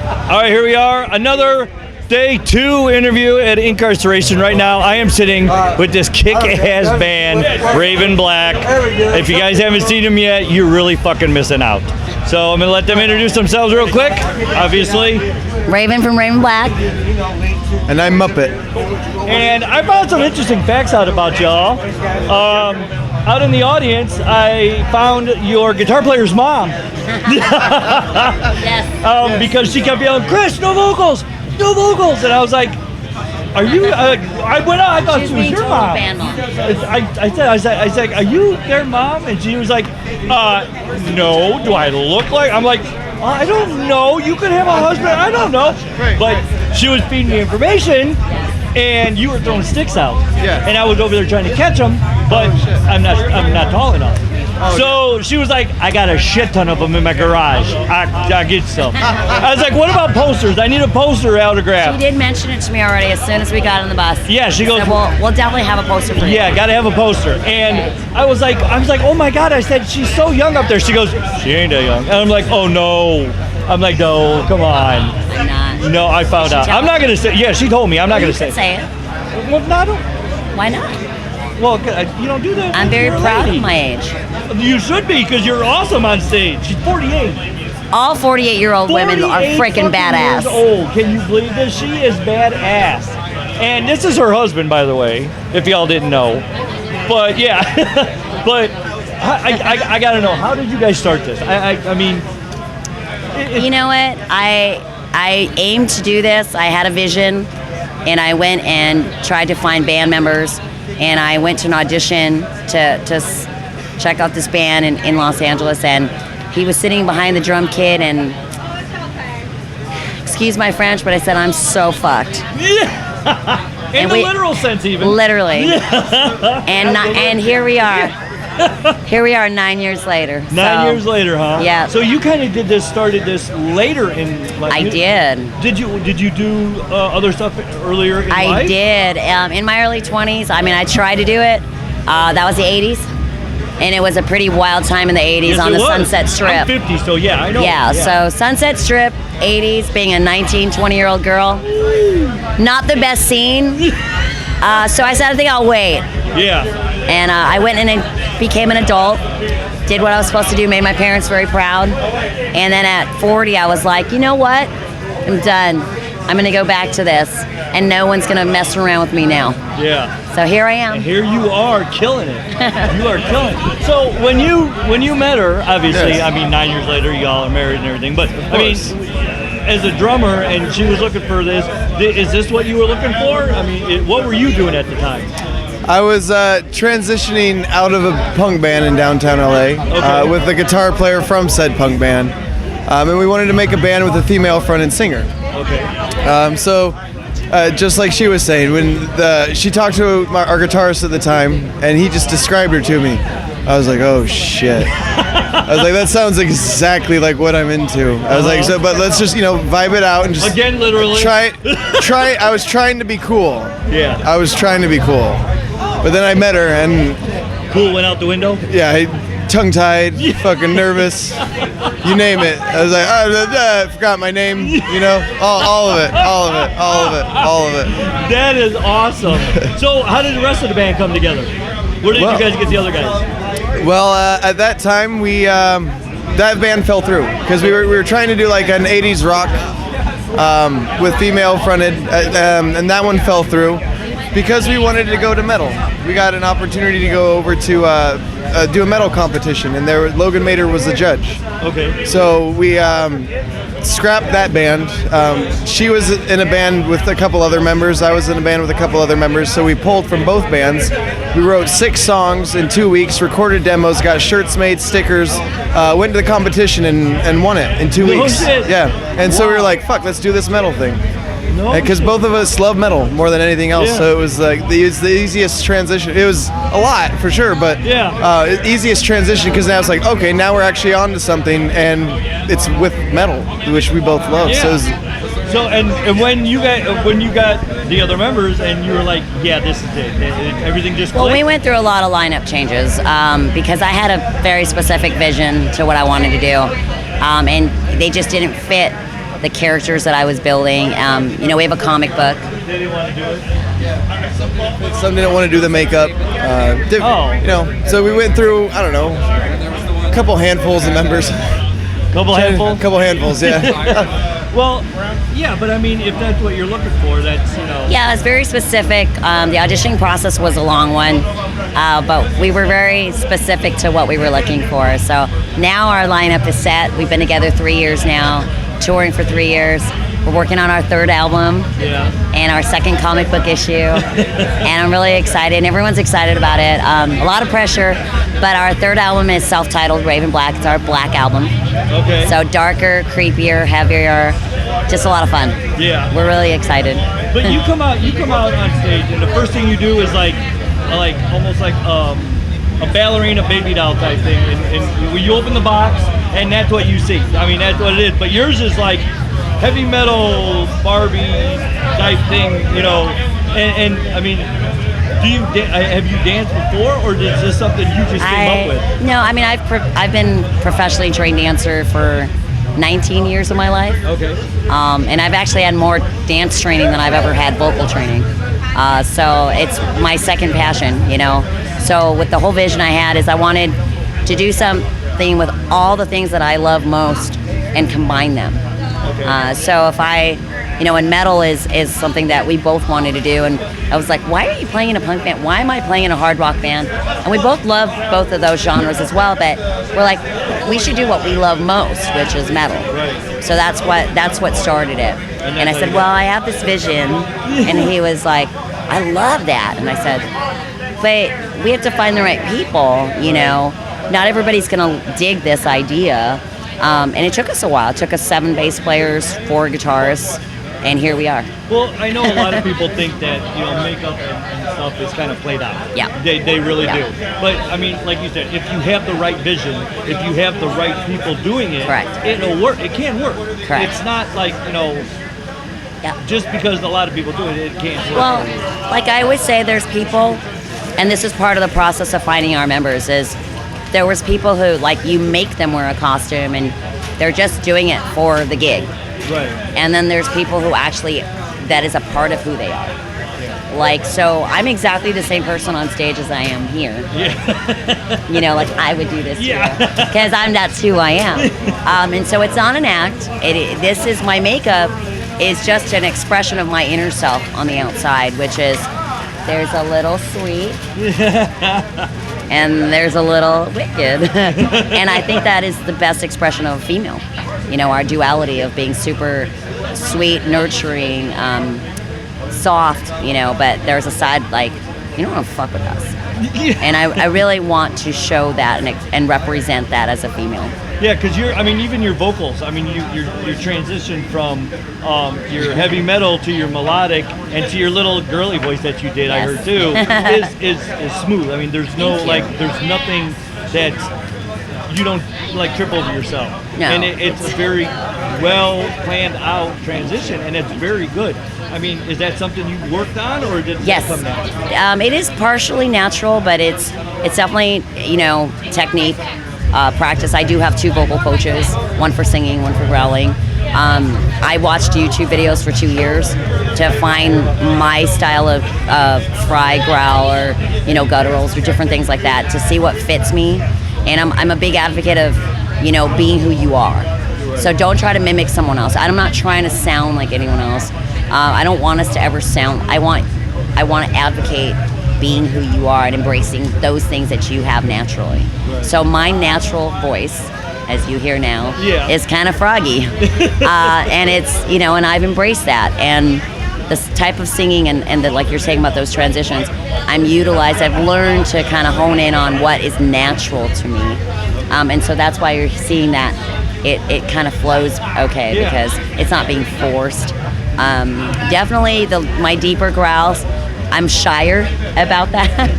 All right, here we are. Another day 2 interview at Incarceration. Right now, I am sitting with this kick-ass band, Raven Black. If you guys haven't seen them yet, you're really fucking missing out. So I'm going to let them introduce themselves real quick, obviously. Raven from Raven Black. And I'm Muppet. And I found some interesting facts out about y'all. Out in the audience, I found your guitar player's mom. Yes. Because she kept yelling, "Chris, no vocals, no vocals," and I was like, "Are you?" I went out. I thought she was your mom. Band mom. I said, "Are you their mom?" And she was like, "No." Do I look like? I'm like, "I don't know. You could have a husband. I don't know." But she was feeding me information. And you were throwing sticks out. Yeah. And I was over there trying to catch them, but I'm not tall enough. So she was like, "I got a shit ton of them in my garage. I'll get some." I was like, "What about posters? I need a poster autograph." She did mention it to me already as soon as we got on the bus. Yeah, she goes, So we'll definitely have a poster for you. "Yeah, gotta have a poster." And I was like, "Oh my God!" I said, "She's so young up there." She goes, "She ain't that young." And I'm like, "Oh no." I'm like, "No, come on." I'm not. No, I found out. I'm not gonna say. Yeah, she told me. I'm not gonna You can say it. Well, not. Why not? Well, you don't do that. I'm very You're a proud lady. of my age. You should be, because you're awesome on stage. She's 48. All 48-year-old women are 48 freaking fucking badass. years old. Can you believe this? She is badass. And this is her husband, by the way, if y'all didn't know. But yeah, but I gotta know, how did you guys start this? I mean, You know what? I aimed to do this. I had a vision, and I went and tried to find band members, and I went to an audition to check out this band in Los Angeles, and he was sitting behind the drum kit, and excuse my French, but I said, "I'm so fucked." yeah. In And the we- literal sense, even. Literally. And here we are. Here we are 9 years later. 9 years later, huh? Yeah. So you kind of started this later in life. I did. Did you do other stuff earlier in life? I did. In my early 20s, I mean, I tried to do it. That was the 80s. And it was a pretty wild time in the 80s Yes, on it the was. Sunset Strip. I'm 50, so yeah, I know. Yeah, so Sunset Strip, 80s, being a 19, 20-year-old girl. Not the best scene. So I said, I think I'll wait. Yeah. And I went in and became an adult, did what I was supposed to do, made my parents very proud. And then at 40, I was like, you know what? I'm done. I'm going to go back to this. And no one's going to mess around with me now. Yeah. So here I am. And here you are killing it. You are killing it. So when you met her, obviously, Yes. I mean, 9 years later, y'all are married and everything. But I mean, as a drummer, and she was looking for this. Is this what you were looking for? I mean, what were you doing at the time? I was transitioning out of a punk band in downtown LA with a guitar player from said punk band. And we wanted to make a band with a female front-end singer. Okay. So just like she was saying, when she talked to our guitarist at the time, and he just described her to me, I was like, oh shit. I was like, that sounds exactly like what I'm into. I was like, so, but let's just, vibe it out and just Again, literally. try. I was trying to be cool. Yeah. I was trying to be cool. But then I met her, and Cool went out the window. yeah, tongue-tied, fucking nervous, you name it. I was like, I forgot my name, all of it. That is awesome. So how did the rest of the band come together? Where did you guys get the other guys? Well, at that time, that band fell through because we were trying to do like an 80s rock with female fronted, and that one fell through because we wanted to go to metal. We got an opportunity to go over to do a metal competition, and Logan Mader was the judge. Okay. So we scrapped that band. She was in a band with a couple other members. I was in a band with a couple other members. So we pulled from both bands. We wrote 6 songs in 2 weeks, recorded demos, got shirts made, stickers, went to the competition and won it in 2 weeks. Shit. Yeah. And so we were like, fuck, let's do this metal thing. Because both of us love metal more than anything else, Yeah. so it was like the easiest transition. It was a lot for sure, but easiest transition because now it's like, okay, now we're actually on to something, and it's with metal, which we both love. Yeah. So, it was, So and when you got the other members and you were like, yeah, this is it. Everything just clicked? Well, we went through a lot of lineup changes because I had a very specific vision to what I wanted to do, and they just didn't fit the characters that I was building. You know, we have a comic book. They didn't want to do it. Some didn't want to do the makeup. You know, so we went through, I don't know, a couple handfuls of members. Couple handfuls? Couple handfuls, yeah. Well, yeah, but I mean, if that's what you're looking for, that's, you know. Yeah, it's very specific. The auditioning process was a long one, but we were very specific to what we were looking for. So now our lineup is set. We've been together 3 years now, touring for 3 years. We're working on our 3rd album and our 2nd comic book issue, and I'm really excited, and everyone's excited about it. A lot of pressure, but our 3rd album is self-titled Raven Black. It's our black album. Okay. So darker, creepier, heavier, just a lot of fun. Yeah. We're really excited. But you come out on stage, and the first thing you do is like almost like a ballerina baby doll type thing, and when you open the box, and that's what you see. I mean, that's what it is. But yours is like heavy metal Barbie type thing, you know, and I mean, have you danced before, or is this something you just came up with? No, I mean, I've been professionally trained dancer for 19 years of my life. Okay. And I've actually had more dance training than I've ever had vocal training. So it's my second passion, you know. So with the whole vision I had is I wanted to do something with all the things that I love most and combine them. Okay. So if and metal is something that we both wanted to do, and I was like, why are you playing in a punk band? Why am I playing in a hard rock band? And we both love both of those genres as well, but we're like, we should do what we love most, which is metal. Right. So that's what started it. And I said, well, I have this vision, and he was like, I love that. And I said, but we have to find the right people, you know. Not everybody's gonna dig this idea. And it took us a while. It took us 7 bass players, 4 guitarists, and here we are. Well, I know a lot of people think that, you know, makeup and stuff is kind of played out. Yeah. They really do. But, I mean, like you said, if you have the right vision, if you have the right people doing it, Correct. It'll work. It can work. Correct. It's not like, you know, just because a lot of people do it, it can't work. Well, like I always say, there's people, and this is part of the process of finding our members, is there was people who, like, you make them wear a costume and they're just doing it for the gig. Right. And then there's people who actually, that is a part of who they are. Yeah. Like, so I'm exactly the same person on stage as I am here. Yeah. You know, like I would do this Yeah. too. Because that's who I am. And so it's not an act. This is my makeup is just an expression of my inner self on the outside, which is there's a little sweet and there's a little wicked. And I think that is the best expression of a female. You know, our duality of being super sweet, nurturing, soft, you know, but there's a side like, you don't want to fuck with us. Yeah. And I really want to show that and represent that as a female. Yeah, because even your vocals, I mean, your transition from your heavy metal to your melodic and to your little girly voice that you did, Yes. I heard too, is smooth. I mean, there's no, there's nothing that you don't, like, trip over yourself. No. And it's a very well planned out transition, and it's very good. I mean, is that something you worked on, or did it come natural? It is partially natural, but it's definitely, you know, technique, practice. I do have 2 vocal coaches, one for singing, one for growling. I watched YouTube videos for 2 years to find my style of fry, growl, or, you know, gutturals, or different things like that, to see what fits me. And I'm a big advocate of, you know, being who you are. So don't try to mimic someone else. I'm not trying to sound like anyone else. I don't want us to ever sound. I want to advocate being who you are and embracing those things that you have naturally. Right. So my natural voice, as you hear now, is kind of froggy, and it's, you know, and I've embraced that. And this type of singing and the, like you're saying about those transitions, I've learned to kind of hone in on what is natural to me, and so that's why you're seeing that it kind of flows okay, because it's not being forced. Definitely my deeper growls, I'm shyer about that.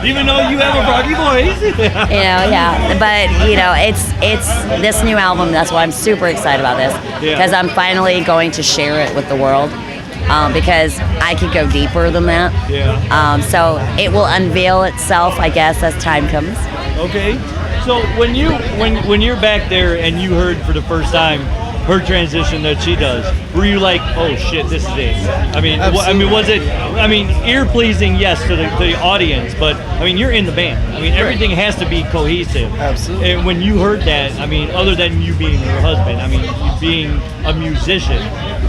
Even though you have a froggy voice. You know, yeah. But, you know, it's this new album, that's why I'm super excited about this. Because I'm finally going to share it with the world. Because I could go deeper than that. Yeah. So it will unveil itself, I guess, as time comes. Okay. So when you're back there and you heard for the first time her transition that she does, were you like, oh shit, this is it? I mean, was it? I mean, ear pleasing, yes, to the audience, but I mean, you're in the band. I mean, everything has to be cohesive. Absolutely. And when you heard that, I mean, other than you being her husband, I mean, you being a musician,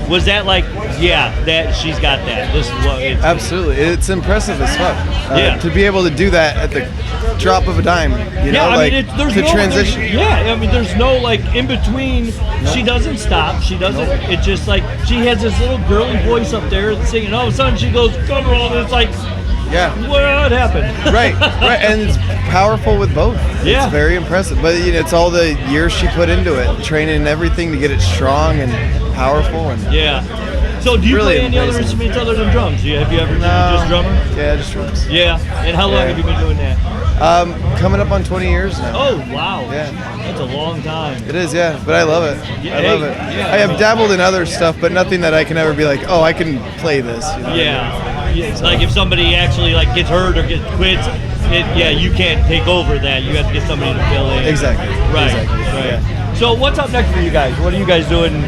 was that like, yeah, that she's got that? This is what it's. Absolutely, it's impressive as fuck. Yeah. To be able to do that at the drop of a dime, you know, I like mean, there's to no transition. I mean, there's no like in between. She doesn't stop. She doesn't. It's just like she has this little girly voice up there singing. All of a sudden, she goes come roll, and it's like, Yeah. what happened? Right, and it's powerful with both. Yeah. It's very impressive. But you know, it's all the years she put into it, training and everything to get it strong and powerful. And Yeah. So do you Really play any other amazing. instruments other than drums? Have you ever No. just drummer? Yeah, just drums. Yeah. And how long Yeah. have you been doing that? Coming up on 20 years now. Oh wow. Yeah. That's a long time. It is, yeah, but I love it. Yeah, I love hey, it. yeah, I have dabbled in other stuff, but nothing that I can ever be like, oh, I can play this. You know? Yeah. It's like if somebody actually like gets hurt or quits, you can't take over that. You have to get somebody to fill in. Exactly. Right. Exactly. Right. Yeah. So what's up next for you guys? What are you guys doing?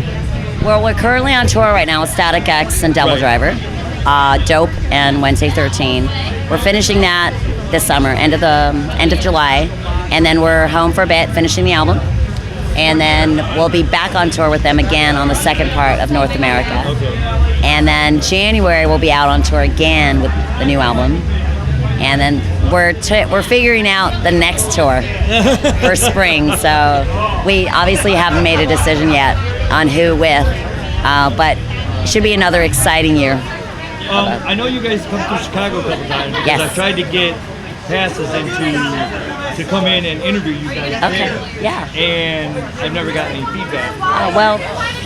Well, we're currently on tour right now with Static X and Devil Right. Driver, Dope, and Wednesday 13. We're finishing that this summer, end of July, and then we're home for a bit, finishing the album, and then we'll be back on tour with them again on the second part of North America. Okay. And then January we'll be out on tour again with the new album, and then we're figuring out the next tour for spring. So we obviously haven't made a decision yet on who with, but it should be another exciting year. I know you guys come to Chicago a couple times because Yes. I've tried to get passes to come in and interview you guys. Okay, there. yeah. And I've never gotten any feedback. Well,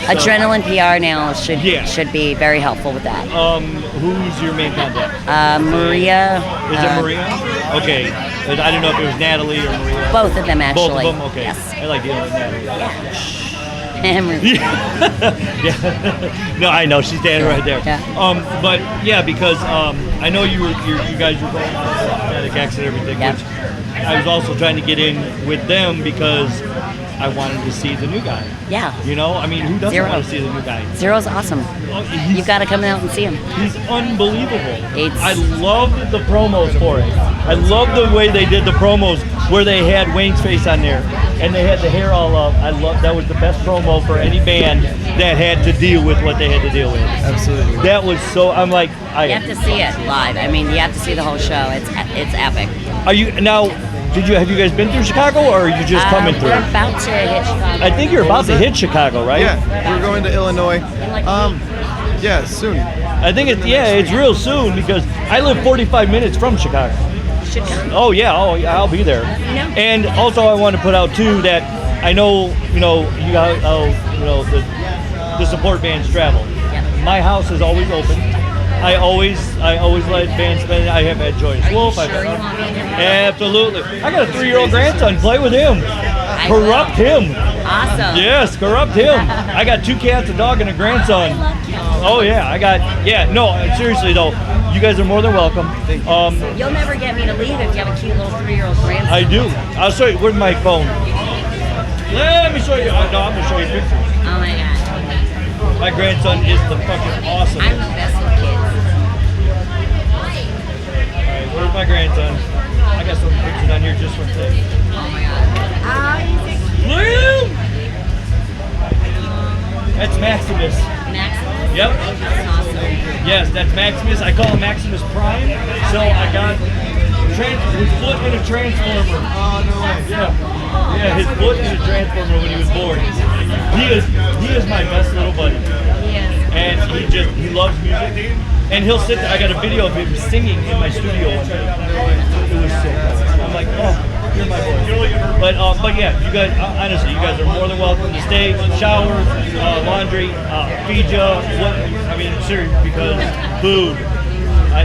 Adrenaline PR now Yeah. should be very helpful with that. Who's your main contact? Maria. Is it Maria? Okay. I don't know if it was Natalie or Maria. Both of them actually. Both of them? Okay. Yes. I like dealing with Natalie. Maria. Yeah. No, I know she's standing right there. Yeah. But yeah, because I know you guys were going Static X and everything. Yeah. Which I was also trying to get in with them because I wanted to see the new guy. Yeah. You know, I mean, who doesn't Zero. want to see the new guy? Zero's awesome. Oh, he's- You've got to come out and see him. He's unbelievable. It's- I loved the promos for it. I loved the way they did the promos where they had Wayne's face on there and they had the hair all up. I love that was the best promo for any band that had to deal with what they had to deal with. Absolutely. That was so. I'm like, You have to see it live. I mean, you have to see the whole show. It's epic. Are you now? Have you guys been through Chicago or are you just coming through? We're about to hit Chicago. I think you're about to hit Chicago, right? Yeah, we're going to Illinois. like a Yeah, soon. I think it's real soon because I live 45 minutes from Chicago. You should come. Oh yeah, I'll be there. know. And also I want to put out too that I know you got the support bands travel. Yeah. My house is always open. I always let bands spend. I have had Joyous Are you Wolf. sure you want me to? Absolutely. I got a 3-year-old grandson. Play with him. I Corrupt will. him. Awesome. Yes, corrupt him. I got 2 cats, a dog, and a grandson. Oh yeah, no, seriously though, you guys are more than welcome. You'll never get me to leave if you have a cute little 3-year-old grandson. I do. I'll show you. Where's my phone? Let me show you. No, I'm gonna show you pictures. Oh my god. My grandson is the fucking awesome. I'm the best with kids. Alright, where's my grandson? I got some pictures on here just for today. Oh my god. Look at him! That's Maximus. Maximus? Yep. That's awesome. Yes, that's Maximus. I call him Maximus Prime. So I got his foot in a transformer. Oh, no way. Yeah, his foot in a transformer when he was born. He is my best little buddy. Yes. And he loves music. And he'll sit there. I got a video of him singing in my studio one day. It was so cool. I'm like, oh, you're my boy. But yeah, you guys, honestly, you guys are more than welcome to stay, shower, laundry, feed you. I mean, seriously, because food. I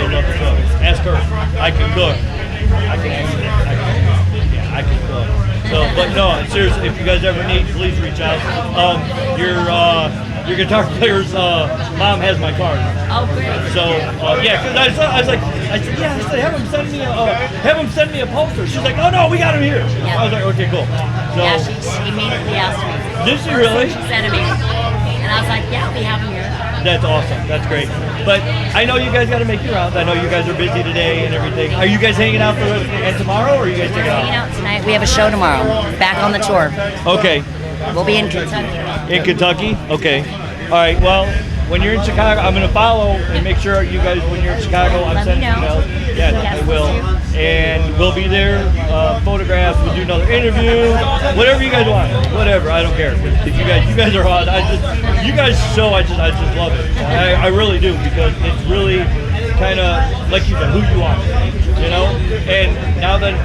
love to cook. Ask her. I can cook. I can cook. So, but no, seriously, if you guys ever need, please reach out. Your guitar player's mom has my card. Oh, great. So yeah, because I said have him send me a poster. She's like, oh no, we got him here. Yeah. I was like, okay, cool. So, Yeah, she immediately asked me. Did she really? She said to me. And I was like, yeah, we have them here. That's awesome. That's great. But I know you guys got to make your rounds. I know you guys are busy today and everything. Are you guys hanging out for and tomorrow, or are you guys taking Hanging out? out tonight. We have a show tomorrow. Back on the tour. Okay. We'll be in Kentucky. In Kentucky? Okay. All right. Well, when you're in Chicago, I'm going to follow and make sure you guys, when you're in Chicago, I'm Let me sending know. emails. Yeah, Yes, I will. And we'll be there, photographs, we'll do another interview, whatever you guys want. Whatever, I don't care. If you guys are hot. You guys show, I just love it. I really do, because it's really kind of, like you said, who you are, you know? And now that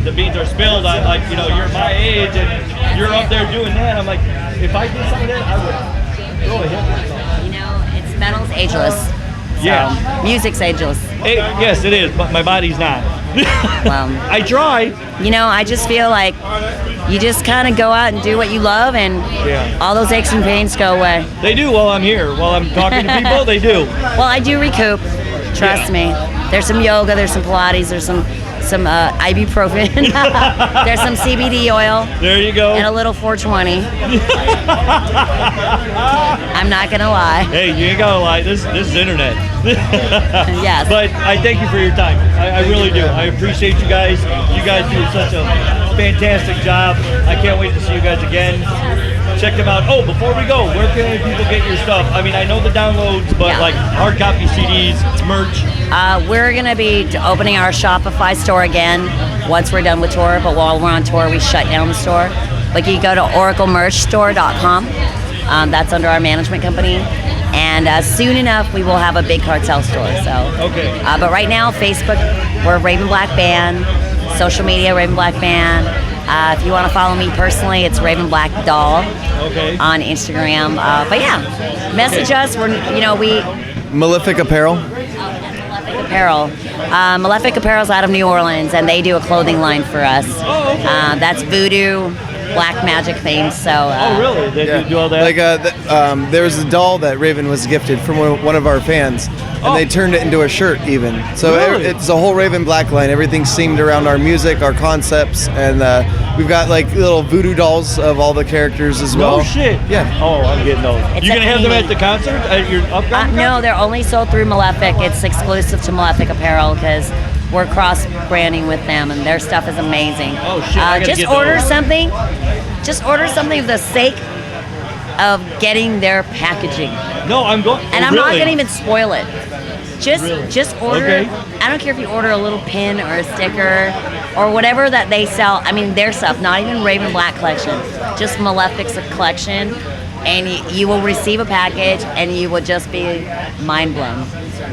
the beans are spilled, I'm like, you know, you're my age and you're up there doing that. I'm like, if I did some of that, I would throw a hit or something. You know, it's metal's ageless. So, Yeah. music's ageless. Yes, it is, but my body's not. Well, I try. you know, I just feel like you just kind of go out and do what you love, and Yeah. all those aches and pains go away. They do while I'm here. While I'm talking to people, they do. Well, I do recoup. Trust me. There's some yoga. There's some Pilates. There's some ibuprofen. There's some CBD oil. There you go. And a little 420. I'm not gonna lie. Hey, you ain't gotta lie. This is internet. Yes. But I thank you for your time. I really do. I appreciate you guys. You guys do such a fantastic job. I can't wait to see you guys again. Check them out. Oh, before we go, where can people get your stuff? I mean, I know the downloads, but Yeah. like hard copy CDs, merch. We're gonna be opening our Shopify store again once we're done with tour. But while we're on tour, we shut down the store. But you go to oraclemerchstore.com. That's under our management company. And soon enough, we will have a big cartel store. So, Okay. but right now, Facebook, we're Raven Black Band. Social media, Raven Black Band. If you want to follow me personally, it's Raven Black Doll Okay. on Instagram. But yeah, message us. We Malefic Apparel. Malefic Apparel. Malefic Apparel's out of New Orleans, and they do a clothing line for us. Oh, okay. That's voodoo, black magic themed. So. Oh, really? They do all that? Like there was a doll that Raven was gifted from one of our fans, and they turned it into a shirt even. So Really? it's a whole Raven Black line. Everything's themed around our music, our concepts, and we've got like little voodoo dolls of all the characters as well. No shit. Yeah. Oh, I'm getting those. It's You gonna a have them panini. at the concert? At your upcoming? No, they're only sold through Malefic. It's exclusive to Malefic Apparel because we're cross-branding with them, and their stuff is amazing. Oh, shit, I gotta just get order those. something. Just order something for the sake of getting their packaging. No, I'm going. And I'm not really? gonna even spoil it. Really? Just order. Okay. I don't care if you order a little pin or a sticker or whatever that they sell. I mean, their stuff, not even Raven Black collection, just Malefic's collection, and you will receive a package, and you will just be mind blown.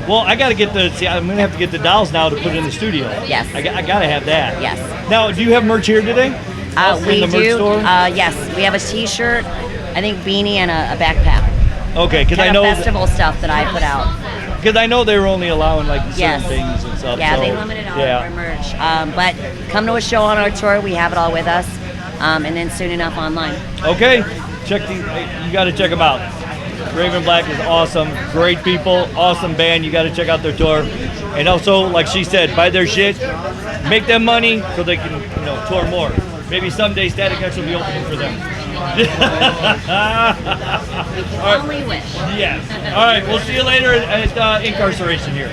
Well, I gotta get I'm gonna have to get the dolls now to put in the studio. Yes. I gotta have that. Yes. Now, do you have merch here today? In We the merch do. store? Yes, we have a T-shirt, I think beanie, and a backpack. Okay, because I Kind of know festival stuff that I put out. because I know they were only allowing like certain Yes. things and stuff. Yeah, so, they limited all yeah. of our merch. But come to a show on our tour. We have it all with us, and then soon enough online. Okay, you got to check them out. Raven Black is awesome, great people, awesome band. You got to check out their tour, and also, like she said, buy their shit, make them money so they can, tour more. Maybe someday Static X will be opening for them. All right. Only wish. Yes. All right. We'll see you later at Incarceration here.